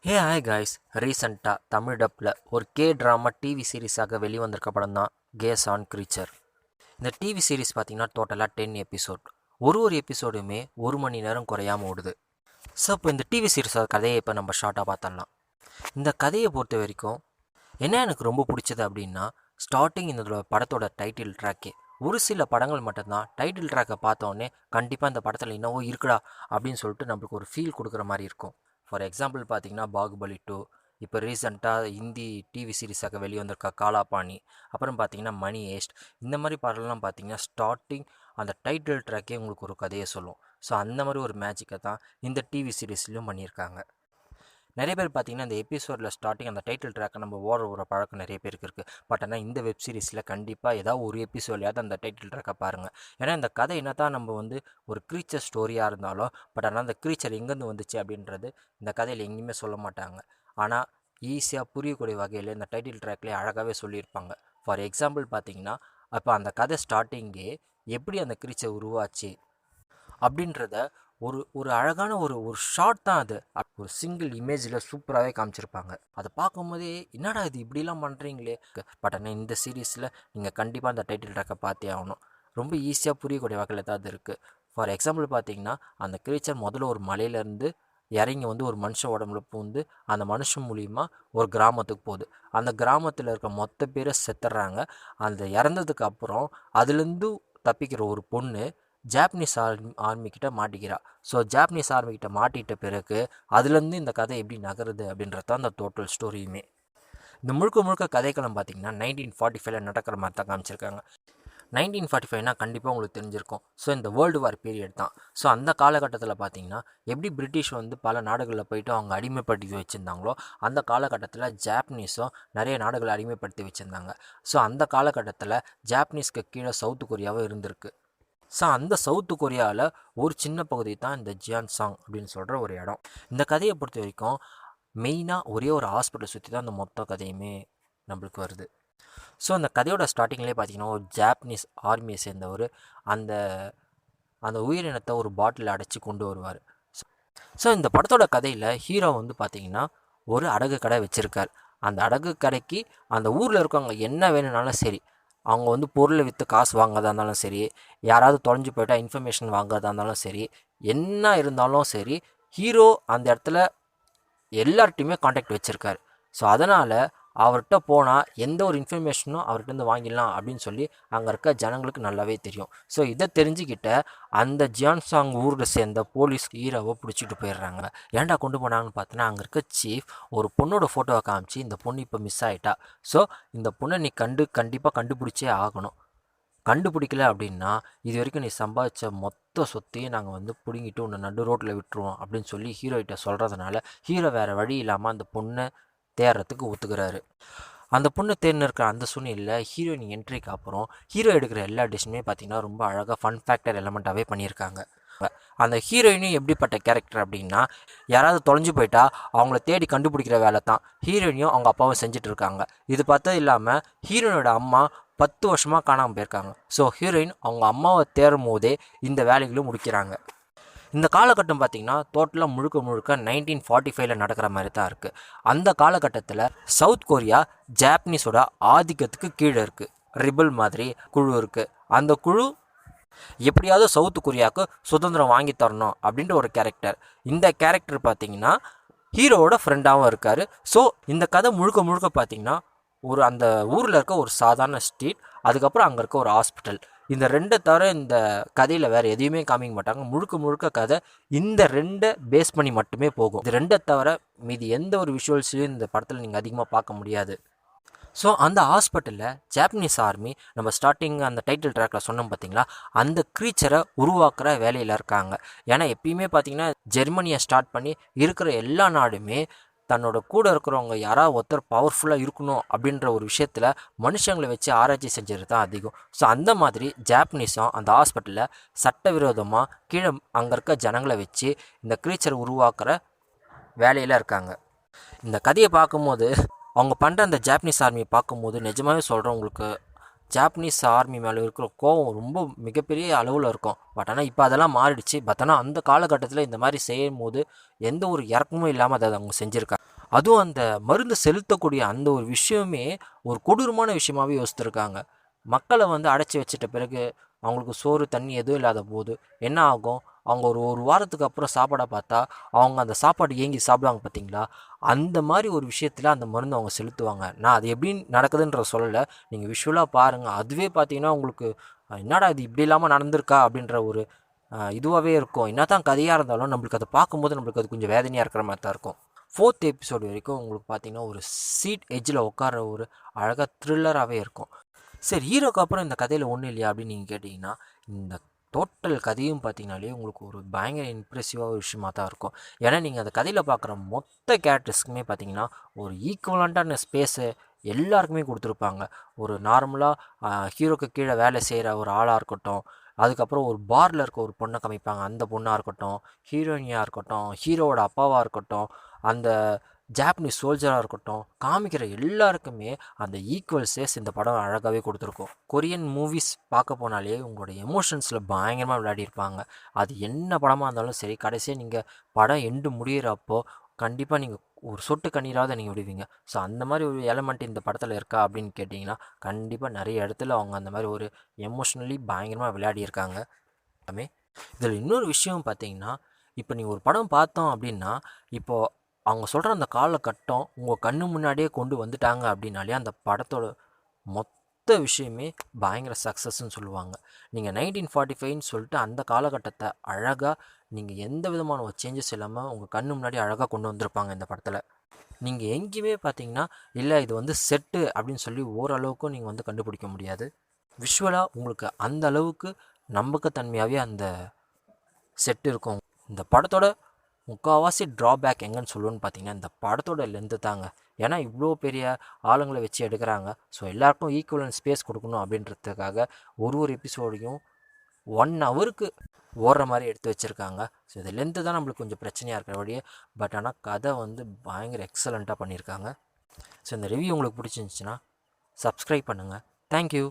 Hi guys. ரீசெண்டாக தமிழ் டப்பில் ஒரு drama TV சீரீஸாக வெளிவந்திருக்க படம் தான் கேஸ் ஆன் க்ரீச்சர். இந்த டிவி சீரீஸ் பார்த்தீங்கன்னா டோட்டலாக 10 எபிசோட். ஒரு எபிசோடுமே 1 மணி நேரம் குறையாமல் ஓடுது. ஸோ இப்போ இந்த டிவி சீரீஸோட கதையை இப்போ நம்ம ஷார்ட்டாக பார்த்துடலாம். இந்த கதையை பொறுத்த வரைக்கும் என்ன எனக்கு ரொம்ப பிடிச்சது அப்படின்னா, ஸ்டார்டிங் இந்த படத்தோட டைட்டில் ட்ராக்கே. ஒரு சில படங்கள் மட்டும்தான் டைட்டில் ட்ராக்கை பார்த்தோன்னே கண்டிப்பாக இந்த படத்தில் என்னவோ இருக்குடா அப்படின்னு சொல்லிட்டு நம்மளுக்கு ஒரு ஃபீல் கொடுக்குற மாதிரி இருக்கும். ஃபார் எக்ஸாம்பிள் பார்த்தீங்கன்னா பாகுபலி 2, இப்போ ரீசெண்டாக ஹிந்தி டிவி சீரீஸாக வெளிவந்திருக்க காலாபாணி, அப்புறம் பார்த்தீங்கன்னா மணி ஏஸ்ட். இந்த மாதிரி படம்லாம் பார்த்தீங்கன்னா ஸ்டார்டிங் அந்த டைட்டில் ட்ராக்கே உங்களுக்கு ஒரு கதையை சொல்லும். ஸோ அந்த மாதிரி ஒரு மேஜிக்கை தான் இந்த டிவி சீரீஸ்லையும் பண்ணியிருக்காங்க. நிறைய பேர் பார்த்தீங்கன்னா இந்த எபிசோடில் ஸ்டார்டிங் அந்த டைட்டில் ட்ராக்கை நம்ம ஓடுற பழக்கம் நிறைய பேருக்கு இருக்குது. பட் ஆனால் இந்த வெப் சீரிஸில் கண்டிப்பாக ஏதாவது ஒரு எபிசோட்லையாவது அந்த டைட்டில் ட்ராக்கை பாருங்கள். ஏன்னா இந்த கதை என்ன தான் நம்ம ஒரு க்ரீச்சர் ஸ்டோரியாக இருந்தாலும், பட் ஆனால் அந்த க்ரீச்சர் எங்கேருந்து வந்துச்சு அப்படின்றது இந்த கதையில் எங்கேயுமே சொல்ல மாட்டாங்க. ஆனால் ஈஸியாக புரியக்கூடிய வகையில் இந்த டைட்டில் ட்ராக்லேயே அழகாகவே சொல்லியிருப்பாங்க. ஃபார் எக்ஸாம்பிள் பார்த்தீங்கன்னா, அப்போ அந்த கதை ஸ்டார்டிங்கே எப்படி அந்த க்ரீச்சர் உருவாச்சு அப்படின்றத ஒரு ஒரு அழகான ஒரு ஒரு ஷார்ட் தான் அது. ஒரு சிங்கிள் இமேஜில் சூப்பராகவே காமிச்சிருப்பாங்க. அதை பார்க்கும்போதே என்னடா இது இப்படிலாம் பண்ணுறீங்களே. பட் ஆனால் இந்த சீரீஸில் நீங்கள் கண்டிப்பாக அந்த டைட்டில் ட்ராக்கை பார்த்தே ஆகணும். ரொம்ப ஈஸியாக புரியக்கூடிய வகையில் தான் அது இருக்குது. ஃபார் எக்ஸாம்பிள் பார்த்தீங்கன்னா, அந்த கிரீச்சர் முதல்ல ஒரு மலையிலேருந்து இறங்கி ஒரு மனுஷன் உடம்புல பூந்து அந்த மனுஷன் மூலிமா ஒரு கிராமத்துக்கு போகுது. அந்த கிராமத்தில் இருக்க மொத்த பேரை செத்துடுறாங்க. அந்த இறந்ததுக்கு அப்புறம் அதுலேருந்து தப்பிக்கிற ஒரு பொண்ணு ஜாப்பனீஸ் ஆர்மிக்கிட்ட மாட்டிக்கிறா. ஸோ ஜாப்பனீஸ் ஆர்மிக்கிட்ட மாட்டிட்ட பிறகு அதுலேருந்து இந்த கதை எப்படி நகருது அப்படின்றது தான் அந்த டோட்டல் ஸ்டோரியுமே. இந்த முழுக்க கதைக்களம் பார்த்திங்கன்னா 1945 நடக்கிற மாதிரி தான் காமிச்சிருக்காங்க. 1945 கண்டிப்பாக உங்களுக்கு தெரிஞ்சிருக்கும். ஸோ இந்த வேர்ல்டு வார் பீரியட் தான். ஸோ அந்த காலகட்டத்தில் பார்த்திங்கன்னா எப்படி பிரிட்டிஷ் போல நாடுகளில் போயிட்டு அவங்க அடிமைப்படுத்தி வச்சுருந்தாங்களோ, அந்த காலகட்டத்தில் ஜாப்பனீஸும் நிறைய நாடுகளை அடிமைப்படுத்தி வச்சுருந்தாங்க. ஸோ அந்த காலகட்டத்தில் ஜாப்பனீஸ்க்கு கீழே சவுத் கொரியாவும் இருந்திருக்கு. ஸோ அந்த சவுத்து கொரியாவில் ஒரு சின்ன பகுதி தான் இந்த ஜியான்சாங் அப்படின்னு சொல்கிற ஒரு இடம். இந்த கதையை பொறுத்த வரைக்கும் மெயினாக ஒரே ஒரு ஹாஸ்பிட்டல் சுற்றி தான் அந்த மொத்த கதையுமே நம்மளுக்கு வருது. ஸோ அந்த கதையோட ஸ்டார்டிங்லேயே பார்த்திங்கன்னா ஒரு ஜாப்பனீஸ் ஆர்மியை சேர்ந்தவர் அந்த அந்த உயிரினத்தை ஒரு பாட்டில் அடைச்சி கொண்டு வருவார். ஸோ இந்த படத்தோட கதையில் ஹீரோ பார்த்திங்கன்னா ஒரு அடகு கடை வச்சுருக்கார். அந்த அடகு கடைக்கு அந்த ஊரில் இருக்கவங்க என்ன வேணும்னாலும் சரி, அவங்க பொருளை விற்று காசு வாங்கிறதா இருந்தாலும் சரி, யாராவது தொலைஞ்சு போயிட்டால் இன்ஃபர்மேஷன் வாங்கிறதா இருந்தாலும் சரி, என்ன இருந்தாலும் சரி, ஹீரோ அந்த இடத்துல எல்லார்ட்டையுமே காண்டாக்ட் வச்சுருக்காரு. ஸோ அதனால் அவர்கிட்ட போனால் எந்த ஒரு இன்ஃபர்மேஷனும் அவர்கிட்ட வாங்கிடலாம் அப்படின்னு சொல்லி அங்கே இருக்க ஜனங்களுக்கு நல்லாவே தெரியும். ஸோ இதை தெரிஞ்சுக்கிட்ட அந்த ஜியான்சாங் ஊரில் சேர்ந்த போலீஸ் ஹீரோவை பிடிச்சிட்டு போயிடுறாங்க. ஏன்டா கொண்டு போனாங்கன்னு பார்த்தோன்னா, அங்கே இருக்க சீஃப் ஒரு பொண்ணோட ஃபோட்டோவை காமிச்சு இந்த பொண்ணு இப்போ மிஸ் ஆகிட்டா, ஸோ இந்த பொண்ணை நீ கண்டிப்பாக கண்டுபிடிச்சே ஆகணும். கண்டுபிடிக்கல அப்படின்னா இது வரைக்கும் நீ சம்பாதிச்ச மொத்த சொத்தையும் நாங்கள் பிடுங்கிட்டு உன்னை நடு ரோட்டில் விட்டுருவோம் அப்படின்னு சொல்லி ஹீரோகிட்ட சொல்கிறதுனால ஹீரோ வேறு வழி இல்லாமல் அந்த பொண்ணை தேடுறதுக்கு ஒத்துக்கிறாரு. அந்த பொண்ணு தேர்ந்து இருக்கிற அந்த சூழ்நிலையில் ஹீரோயின் என்ட்ரிக்கு அப்புறம் ஹீரோ எடுக்கிற எல்லா டிஷ்ஷுமே பார்த்திங்கன்னா ரொம்ப அழகாக ஃபன் ஃபேக்டர் எலமெண்ட்டாகவே பண்ணியிருக்காங்க. அந்த ஹீரோயினும் எப்படிப்பட்ட கேரக்டர் அப்படின்னா, யாராவது தொலைஞ்சு போயிட்டா அவங்கள தேடி கண்டுபிடிக்கிற வேலை தான் ஹீரோயினையும் அவங்க அப்பாவும் செஞ்சுட்டு இருக்காங்க. இது பார்த்தது இல்லாமல் ஹீரோயினோட அம்மா 10 வருஷமாக காணாமல் போயிருக்காங்க. ஸோ ஹீரோயின் அவங்க அம்மாவை தேடும் போதே இந்த வேலைகளும் முடிக்கிறாங்க. இந்த காலகட்டம் பார்த்திங்கன்னா டோட்டலாக முழுக்க 1945 நடக்கிற மாதிரி தான் இருக்குது. அந்த காலகட்டத்தில் சவுத் கொரியா ஜாப்பனீஸோட ஆதிக்கத்துக்கு கீழே இருக்குது. ரிபல் மாதிரி குழு இருக்குது. அந்த குழு எப்படியாவது சவுத் கொரியாவுக்கு சுதந்திரம் வாங்கி தரணும் அப்படின்ற ஒரு கேரக்டர். இந்த கேரக்டர் பார்த்திங்கன்னா ஹீரோவோட ஃப்ரெண்டாகவும் இருக்கார். ஸோ இந்த கதை முழுக்க பார்த்திங்கன்னா அந்த ஊரில் இருக்க ஒரு சாதாரண ஸ்ட்ரீட், அதுக்கப்புறம் அங்கே இருக்க ஒரு ஹாஸ்பிட்டல், இந்த 2 தவிர இந்த கதையில் வேறு எதையுமே காமிக்க மாட்டாங்க. முழுக்க கதை இந்த 2 பேஸ் பண்ணி மட்டுமே போகும். இது 2 தவிர மீதி எந்த ஒரு விஷுவல்ஸையும் இந்த படத்தில் நீங்கள் அதிகமாக பார்க்க முடியாது. ஸோ அந்த ஹாஸ்பிட்டலில் ஜாப்பனீஸ் ஆர்மி நம்ம ஸ்டார்டிங் அந்த டைட்டில் ட்ராக்கில் சொன்னோம் பார்த்திங்களா, அந்த க்ரீச்சரை உருவாக்குற வேலையில் இருக்காங்க. ஏன்னா எப்பயுமே பார்த்திங்கன்னா ஜெர்மனியை ஸ்டார்ட் பண்ணி இருக்கிற எல்லா நாடுமே தன்னோட கூட இருக்கிறவங்க யாராவது ஒருத்தர் பவர்ஃபுல்லாக இருக்கணும் அப்படின்ற ஒரு விஷயத்தில் மனுஷங்களை வச்சு ஆராய்ச்சி செஞ்சது தான் அதிகம். ஸோ அந்த மாதிரி ஜாப்பனீஸும் அந்த ஹாஸ்பிட்டலில் சட்டவிரோதமாக கீழே அங்கே இருக்க ஜனங்களை வச்சு இந்த க்ரீச்சரை உருவாக்குற வேலையில் இருக்காங்க. இந்த கதையை பார்க்கும்போது அவங்க பண்ணுற அந்த ஜாப்பனீஸ் ஆர்மியை பார்க்கும்போது நிஜமாகவே சொல்கிறேன், உங்களுக்கு ஜாப்பனீஸ் ஆர்மி மேலே இருக்கிற கோவம் ரொம்ப மிகப்பெரிய அளவில் இருக்கும். பட் ஆனால் இப்போ அதெல்லாம் மாறிடுச்சு. பட் ஆனால் அந்த காலகட்டத்தில் இந்த மாதிரி செய்யும் போது எந்த ஒரு இறக்கமும் இல்லாமல் அதை அவங்க செஞ்சுருக்காங்க. அதுவும் அந்த மருந்து செலுத்தக்கூடிய அந்த ஒரு விஷயமே ஒரு கொடூரமான விஷயமாவே யோசித்திருக்காங்க. மக்களை வந்து அடைச்சி வச்சிட்ட பிறகு அவங்களுக்கு சோறு தண்ணி எதுவும் இல்லாத போது என்ன ஆகும்? அவங்க ஒரு ஒரு வாரத்துக்கு அப்புறம் சாப்பாடை பார்த்தா அவங்க அந்த சாப்பாடு ஏங்கி சாப்பிடுவாங்க பார்த்தீங்களா? அந்த மாதிரி ஒரு விஷயத்தில் அந்த மருந்து அவங்க செலுத்துவாங்க. நான் அது எப்படி நடக்குதுன்ற சொல்லலை, நீங்கள் விஷுவலாக பாருங்கள். அதுவே பார்த்தீங்கன்னா உங்களுக்கு என்னடா இது இப்படி இல்லாமல் நடந்திருக்கா அப்படின்ற ஒரு இதுவாகவே இருக்கும். என்ன தான் கதையாக இருந்தாலும் நம்மளுக்கு அதை பார்க்கும்போது நம்மளுக்கு அது கொஞ்சம் வேதனையாக இருக்கிற மாதிரி தான் இருக்கும். 4th எபிசோடு வரைக்கும் உங்களுக்கு பார்த்தீங்கன்னா ஒரு சீட் எட்ஜில் உட்கார ஒரு அழகாக த்ரில்லராகவே இருக்கும். சரி, ஹீரோக்கு அப்புறம் இந்த கதையில் ஒன்றும் இல்லையா அப்படின்னு நீங்கள் கேட்டிங்கன்னா, இந்த டோட்டல் கதையும் பார்த்தீங்கனாலே உங்களுக்கு ஒரு பயங்கர இம்ப்ரெசிவாக ஒரு விஷயமாக தான் இருக்கும். ஏன்னா நீங்கள் அந்த கதையில் பார்க்குற மொத்த கேரக்டர்ஸ்க்குமே பார்த்தீங்கன்னா ஒரு ஈக்குவலண்ட்டான ஸ்பேஸை எல்லாருக்குமே கொடுத்துருப்பாங்க. ஒரு நார்மலாக ஹீரோக்கு கீழே வேலை செய்கிற ஒரு ஆளாக இருக்கட்டும், அதுக்கப்புறம் ஒரு பாரில் இருக்க ஒரு பொண்ணை காமிப்பாங்க, அந்த பொண்ணாக இருக்கட்டும், ஹீரோயினியாக இருக்கட்டும், ஹீரோவோட அப்பாவாக இருக்கட்டும், அந்த ஜாப்பனீஸ் சோல்ஜராக இருக்கட்டும், காமிக்கிற எல்லாருக்குமே அந்த ஈக்குவல் ஸ்பேஸ் இந்த படம் அழகாகவே கொடுத்துருக்கும். கொரியன் மூவிஸ் பார்க்க போனாலே உங்களோட எமோஷன்ஸில் பயங்கரமாக விளையாடிருப்பாங்க. அது என்ன படமாக இருந்தாலும் சரி, கடைசியாக நீங்கள் படம் எண்டு முடிகிறப்போ கண்டிப்பாக நீங்கள் ஒரு சொட்டு கண்ணீராவது நீங்கள் விடுவீங்க. ஸோ அந்த மாதிரி ஒரு எலமெண்ட் இந்த படத்தில் இருக்கா அப்படின்னு கேட்டிங்கன்னா, கண்டிப்பாக நிறைய இடத்துல அவங்க அந்த மாதிரி ஒரு எமோஷ்னலி பயங்கரமாக விளையாடியிருக்காங்க. எல்லாமே இதில் இன்னொரு விஷயம் பார்த்தீங்கன்னா, இப்போ நீங்கள் ஒரு படம் பார்த்தோம் அப்படின்னா, இப்போது அவங்க சொல்கிற அந்த காலகட்டம் உங்கள் கண்ணு முன்னாடியே கொண்டு வந்துட்டாங்க அப்படின்னாலே அந்த படத்தோட மொத்த விஷயமே பயங்கர சக்ஸஸ்ன்னு சொல்லுவாங்க. நீங்கள் 1945ன்னு சொல்லிட்டு அந்த காலகட்டத்தை அழகாக நீங்கள் எந்த விதமான ஒரு சேஞ்சஸ் இல்லாமல் உங்கள் கண்ணு முன்னாடி அழகாக கொண்டு வந்திருப்பாங்க இந்த படத்தில். நீங்கள் எங்கேயுமே பார்த்தீங்கன்னா இல்லை இது வந்து செட்டு அப்படின்னு சொல்லி ஓரளவுக்கும் நீங்கள் வந்து கண்டுபிடிக்க முடியாது. விஷுவலாக உங்களுக்கு அந்த அளவுக்கு நம்பகத்தன்மையாகவே அந்த செட் இருக்கும். இந்த படத்தோட முக்கால்வாசி ட்ராபேக் எங்கன்னு சொல்லுவோன்னு பார்த்தீங்கன்னா, இந்த படத்தோட லென்த்து தாங்க. ஏன்னா இவ்வளோ பெரிய ஆளுங்களை வச்சு எடுக்கிறாங்க. ஸோ எல்லாருக்கும் ஈக்குவலன் ஸ்பேஸ் கொடுக்கணும் அப்படின்றதுக்காக ஒரு எபிசோடையும் 1 ஹவருக்கு ஓடுற மாதிரி எடுத்து வச்சுருக்காங்க. ஸோ இது லென்த்து தான் நம்மளுக்கு கொஞ்சம் பிரச்சனையாக இருக்கிற வழியே. பட் ஆனால் கதை வந்து பயங்கர எக்ஸலண்ட்டாக பண்ணியிருக்காங்க. ஸோ இந்த ரிவ்யூ உங்களுக்கு பிடிச்சிருந்துச்சின்னா சப்ஸ்கிரைப் பண்ணுங்கள். தேங்க்யூ.